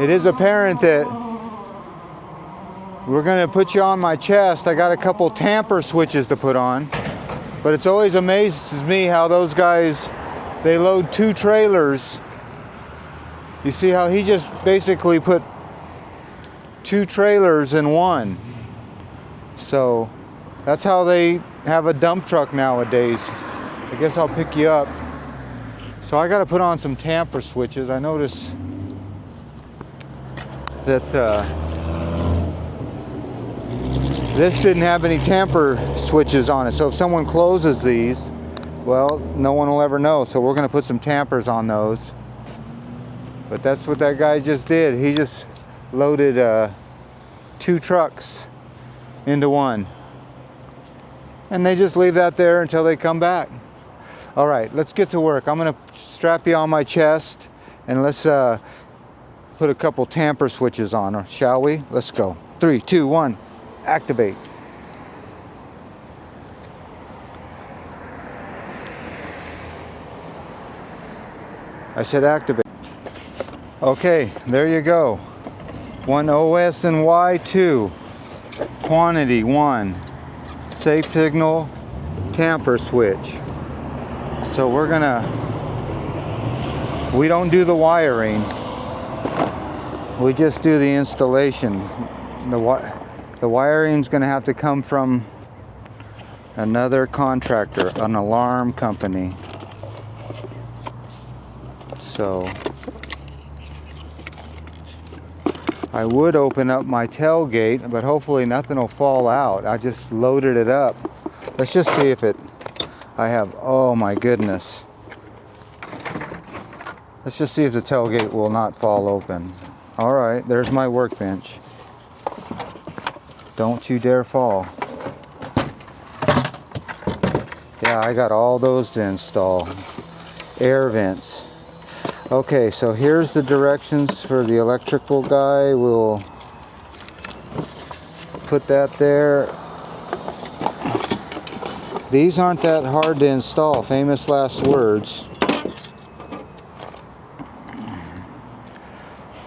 it is apparent that we're going to put you on my chest. I got a couple tamper switches to put on, but it's always amazes me how those guys, they load 2 trailers. You see how he just basically put 2 trailers in one. So that's how they have a dump truck nowadays. I guess I'll pick you up. So I got to put on some tamper switches. I noticed that this didn't have any tamper switches on it. So if someone closes these, well, no one will ever know. So we're going to put some tampers on those. But that's what that guy just did. He just loaded 2 trucks into one. And they just leave that there until they come back. All right, let's get to work. I'm going to strap you on my chest and let's put a couple tamper switches on, shall we? Let's go. 3, 2, 1, activate. I said activate. Okay, there you go. 1 OS&y, 2 quantity, 1 safe signal tamper switch. So we're gonna, we don't do the wiring, we just do the installation. The wiring's gonna have to come from another contractor, an alarm company. So I would open up my tailgate, but hopefully nothing will fall out. I just loaded it up. Let's just see if I have, oh my goodness. Let's just see if the tailgate will not fall open. All right, there's my workbench. Don't you dare fall. Yeah, I got all those to install. Air vents. Okay, so here's the directions for the electrical guy. We'll put that there. These aren't that hard to install, famous last words.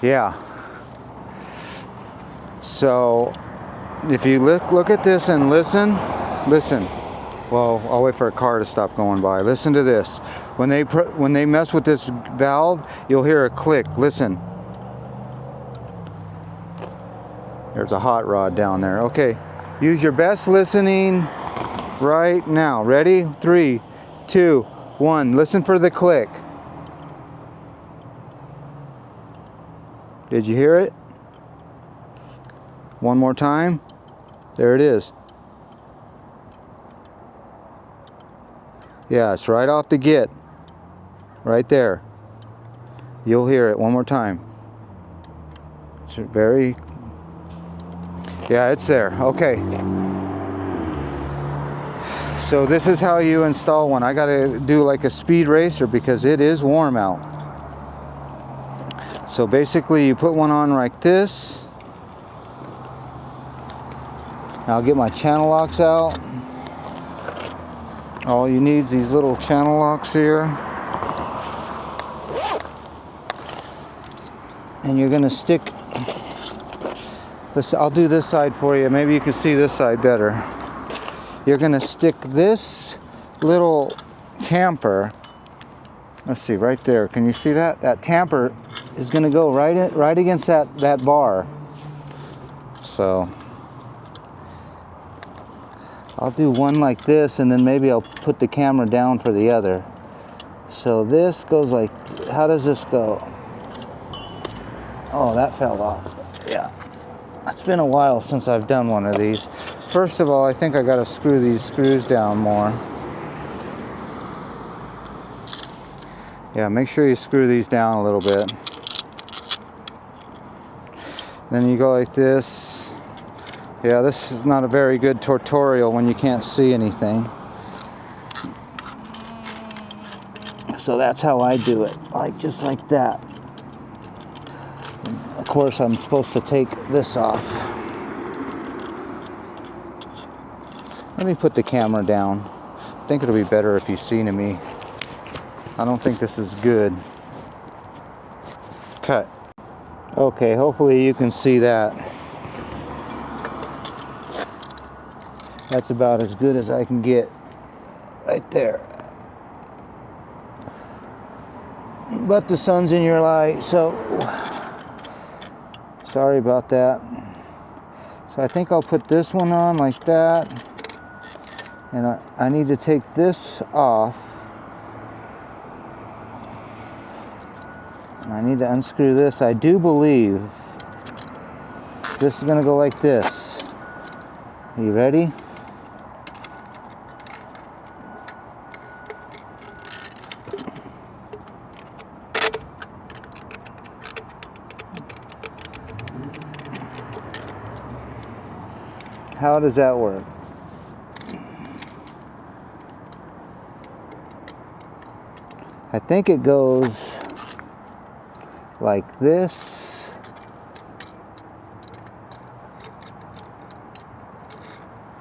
Yeah. So if you look at this and listen. Well, I'll wait for a car to stop going by. Listen to this. When they mess with this valve, you'll hear a click. Listen. There's a hot rod down there. Okay. Use your best listening right now. Ready? 3, 2, 1. Listen for the click. Did you hear it? One more time. There it is. Yeah, it's right off the gate. Right there. You'll hear it one more time. It's very... Yeah, it's there. Okay. So this is how you install one. I gotta do like a speed racer because it is warm out. So basically you put one on like this. I'll get my channel locks out. All you need is these little channel locks here. And you're gonna stick, I'll do this side for you. Maybe you can see this side better. You're gonna stick this little tamper, let's see, right there. Can you see that? That tamper is gonna go right against that bar. So I'll do one like this, and then maybe I'll put the camera down for the other. So this goes like, how does this go? Oh, that fell off. Yeah, it's been a while since I've done one of these. First of all, I think I gotta screw these screws down more. Yeah, make sure you screw these down a little bit. Then you go like this. Yeah, this is not a very good tutorial when you can't see anything. So that's how I do it, like just like that. Of course, I'm supposed to take this off. Let me put the camera down. I think it'll be better if you see to me. I don't think this is good. Cut. Okay, hopefully you can see that. That's about as good as I can get right there. But the sun's in your light, so sorry about that. So I think I'll put this one on like that. And I need to take this off. I need to unscrew this. I do believe this is going to go like this. Are you ready? How does that work? I think it goes like this.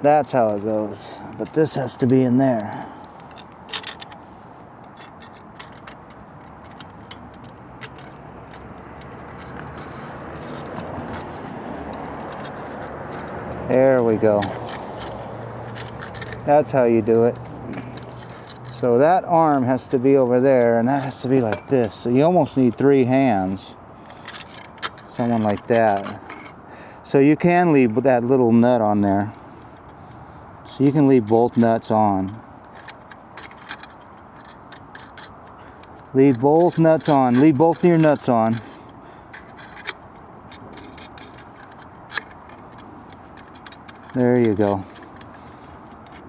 That's how it goes, but this has to be in there. There we go. That's how you do it. So that arm has to be over there, and that has to be like this. So you almost need 3 hands. Someone like that. So you can leave that little nut on there. So you can leave both nuts on. Leave both nuts on. Leave both of your nuts on. There you go.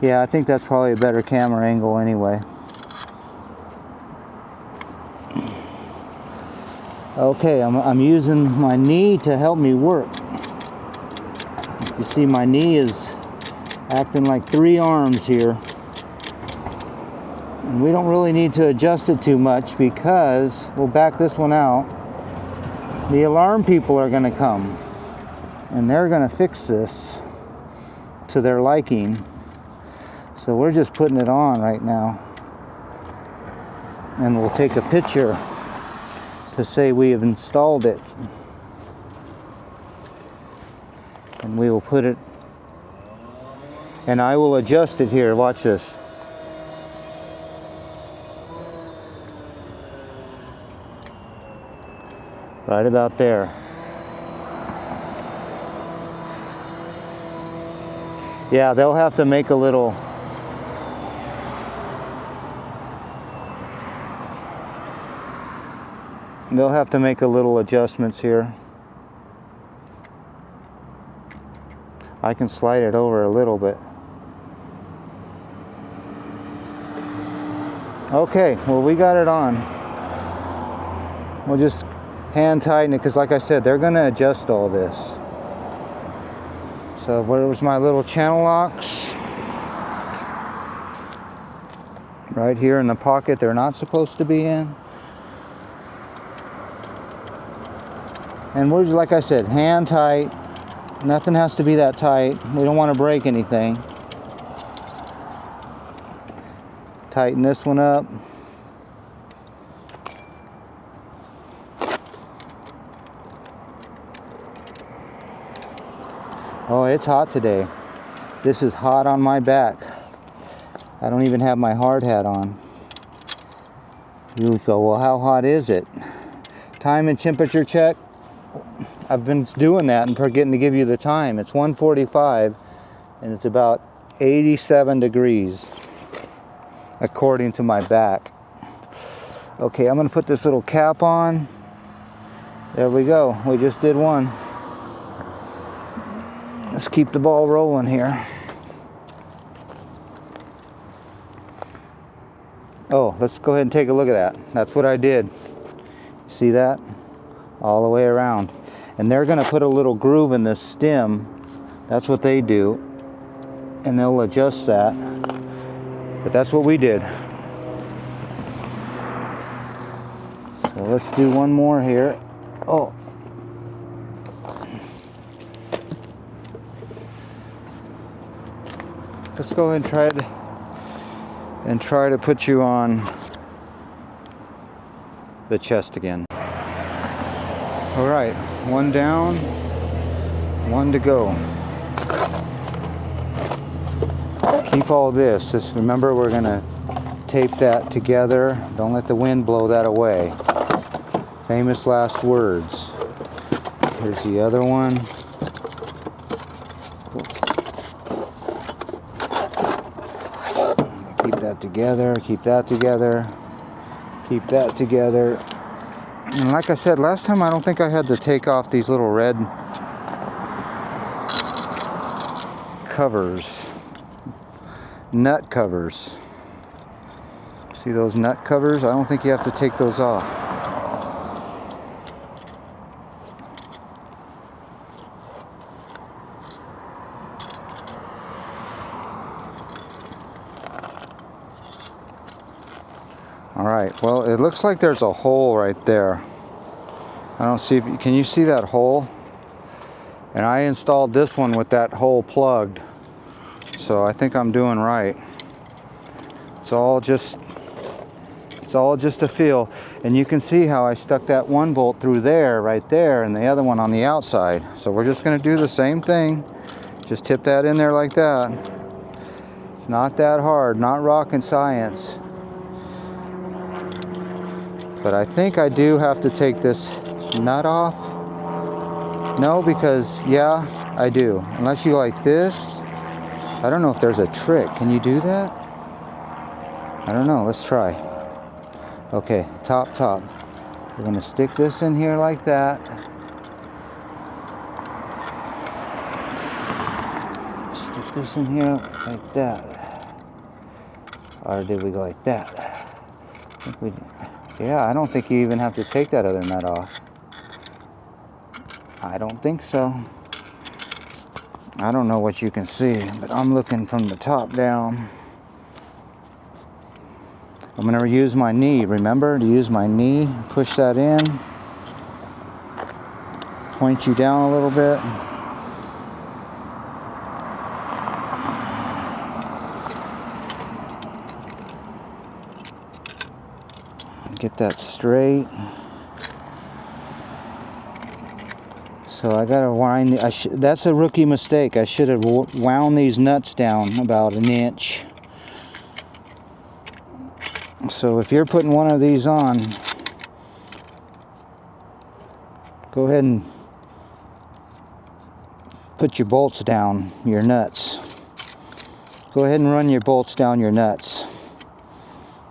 Yeah, I think that's probably a better camera angle anyway. Okay, I'm using my knee to help me work. You see my knee is acting like 3 arms here. And we don't really need to adjust it too much because we'll back this one out. The alarm people are going to come and they're going to fix this to their liking. So we're just putting it on right now. And we'll take a picture to say we have installed it. And we will put it, and I will adjust it here. Watch this. Right about there. Yeah, they'll have to make a little adjustments here. I can slide it over a little bit. Okay, well, we got it on. We'll just hand tighten it because, like I said, they're going to adjust all this. So where's my little channel locks? Right here in the pocket they're not supposed to be in. And we're just, like I said, hand tight. Nothing has to be that tight. We don't want to break anything. Tighten this one up. Oh, it's hot today. This is hot on my back. I don't even have my hard hat on. You go, well, how hot is it? Time and temperature check. I've been doing that and forgetting to give you the time. It's 1:45 and it's about 87 degrees according to my back. Okay, I'm going to put this little cap on. There we go. We just did one. Let's keep the ball rolling here. Oh, let's go ahead and take a look at that. That's what I did. See that? All the way around. And they're going to put a little groove in this stem. That's what they do. And they'll adjust that. But that's what we did. So let's do one more here. Oh. Let's go ahead and try to put you on the chest again. All right, one down, one to go. Keep all this. Just remember, we're gonna tape that together. Don't let the wind blow that away. Famous last words. Here's the other one. Keep that together, keep that together, keep that together. And like I said last time, I don't think I had to take off these little red covers, nut covers. See those nut covers? I don't think you have to take those off. All right, well, it looks like there's a hole right there. I don't see if you, can you see that hole? And I installed this one with that hole plugged. So I think I'm doing right. It's all just a feel. And you can see how I stuck that one bolt through there, right there, and the other one on the outside. So we're just gonna do the same thing. Just tip that in there like that. It's not that hard, not rocket science. But I think I do have to take this nut off. No, because yeah, I do. Unless you like this. I don't know if there's a trick. Can you do that? I don't know, let's try. Okay, top. We're gonna stick this in here like that. Stick this in here like that. Or did we go like that? I think we, yeah, I don't think you even have to take that other nut off. I don't think so. I don't know what you can see, but I'm looking from the top down. I'm gonna use my knee, remember to use my knee, push that in, point you down a little bit. Get that straight. So I gotta wind, that's a rookie mistake. I should have wound these nuts down about an inch. So if you're putting one of these on, go ahead and put your bolts down, your nuts. Go ahead and run your bolts down your nuts.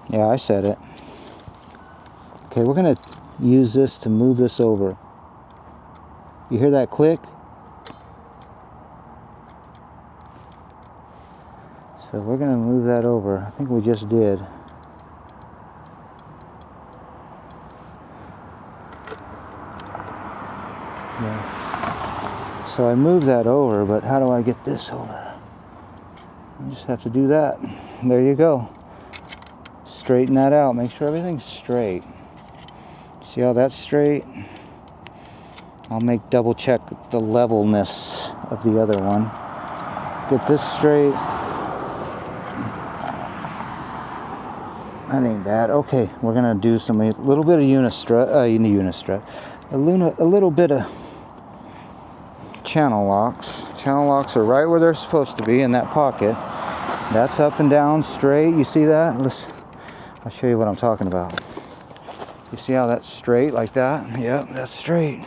Yeah, I said it. Okay, we're gonna use this to move this over. You hear that click? So we're gonna move that over. I think we just did. Yeah. So I moved that over, but how do I get this over? I just have to do that. There you go. Straighten that out. Make sure everything's straight. See how that's straight? I'll make double check the levelness of the other one. Get this straight. That ain't bad. Okay, we're gonna do a little bit of a little bit of channel locks. Channel locks are right where they're supposed to be in that pocket. That's up and down straight. You see that? I'll show you what I'm talking about. You see how that's straight like that? Yep, that's straight.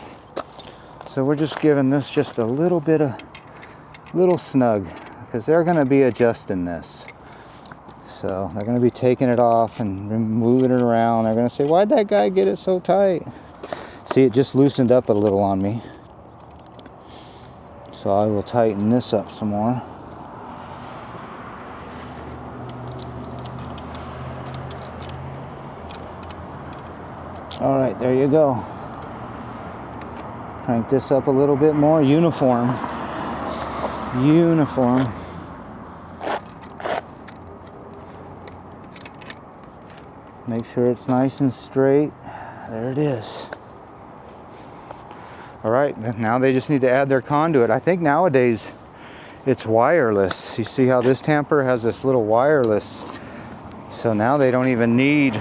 So we're just giving this just a little snug, because they're going to be adjusting this. So they're going to be taking it off and moving it around. They're going to say, why'd that guy get it so tight? See, it just loosened up a little on me. So I will tighten this up some more. All right, there you go. Crank this up a little bit more. Uniform. Make sure it's nice and straight. There it is. All right, now they just need to add their conduit. I think nowadays it's wireless. You see how this tamper has this little wireless. So now they don't even need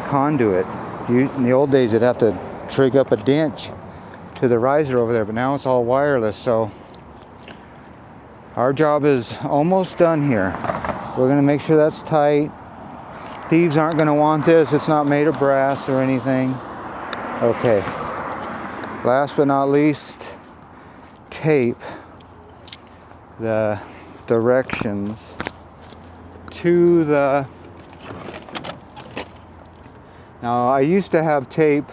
conduit. In the old days, you'd have to trig up a dent to the riser over there, but now it's all wireless, so our job is almost done here. We're going to make sure that's tight. Thieves aren't going to want this. It's not made of brass or anything. Okay. Last but not least, tape the directions to the... Now, I used to have tape,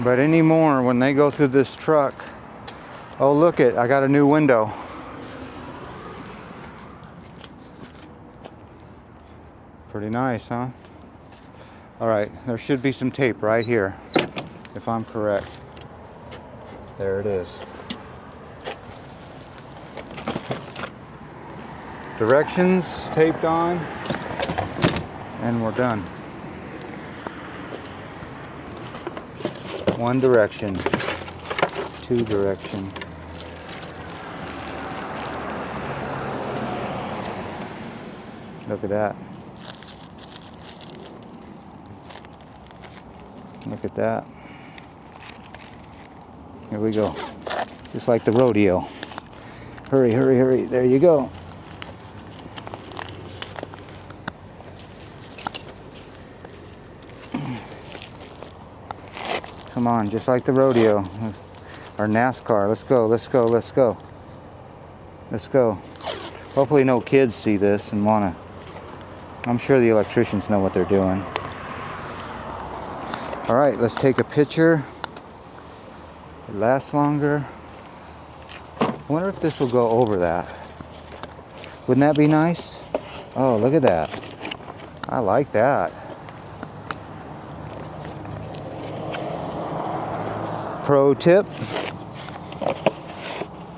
but anymore when they go through this truck... Oh, look it, I got a new window. Pretty nice, huh? All right, there should be some tape right here, if I'm correct. There it is. Directions taped on, and we're done. One direction, two direction. Look at that. Look at that. Here we go. Just like the rodeo. Hurry, hurry, hurry. There you go. Come on, just like the rodeo. Or NASCAR. Let's go, let's go, let's go. Let's go. Hopefully no kids see this and want to... I'm sure the electricians know what they're doing. All right, let's take a picture. It lasts longer. I wonder if this will go over that. Wouldn't that be nice? Oh, look at that. I like that. Pro tip.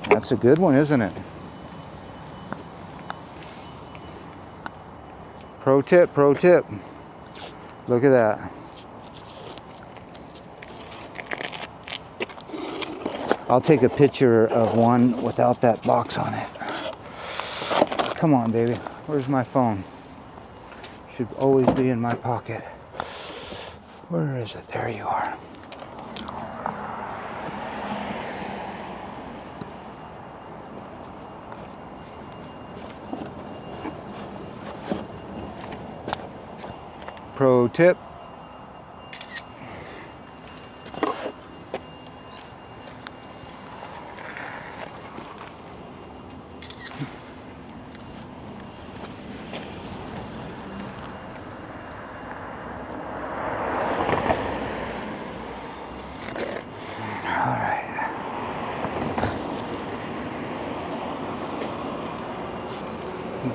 That's a good one, isn't it? Pro tip, pro tip. Look at that. I'll take a picture of one without that box on it. Come on, baby. Where's my phone? Should always be in my pocket. Where is it? There you are. Pro tip.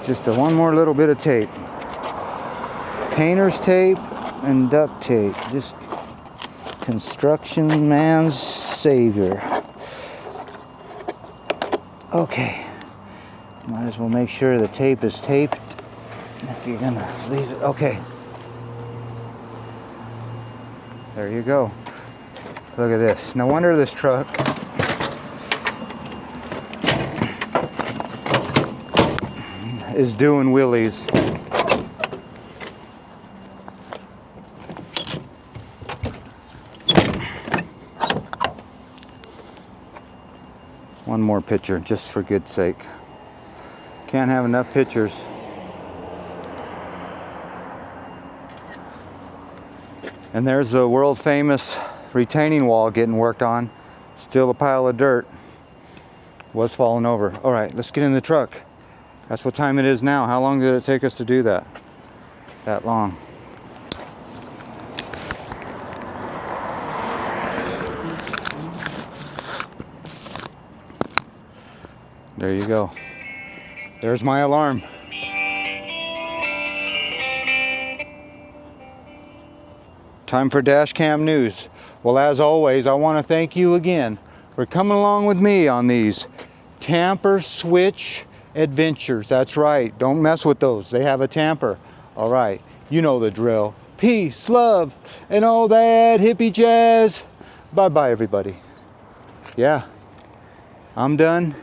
Just one more little bit of tape. Painter's tape and duct tape. Just construction man's savior. Okay. Might as well make sure the tape is taped if you're gonna leave it. Okay. There you go. Look at this. No wonder this truck is doing wheelies. One more picture, just for good's sake. Can't have enough pictures. And there's the world famous retaining wall getting worked on. Still a pile of dirt. Was falling over. All right, let's get in the truck. That's what time it is now. How long did it take us to do that? That long. There you go. There's my alarm. Time for dash cam news. Well, as always, I want to thank you again for coming along with me on these tamper switch adventures. That's right. Don't mess with those. They have a tamper. All right. You know the drill. Peace, love, and all that hippie jazz. Bye-bye, everybody. Yeah. I'm done.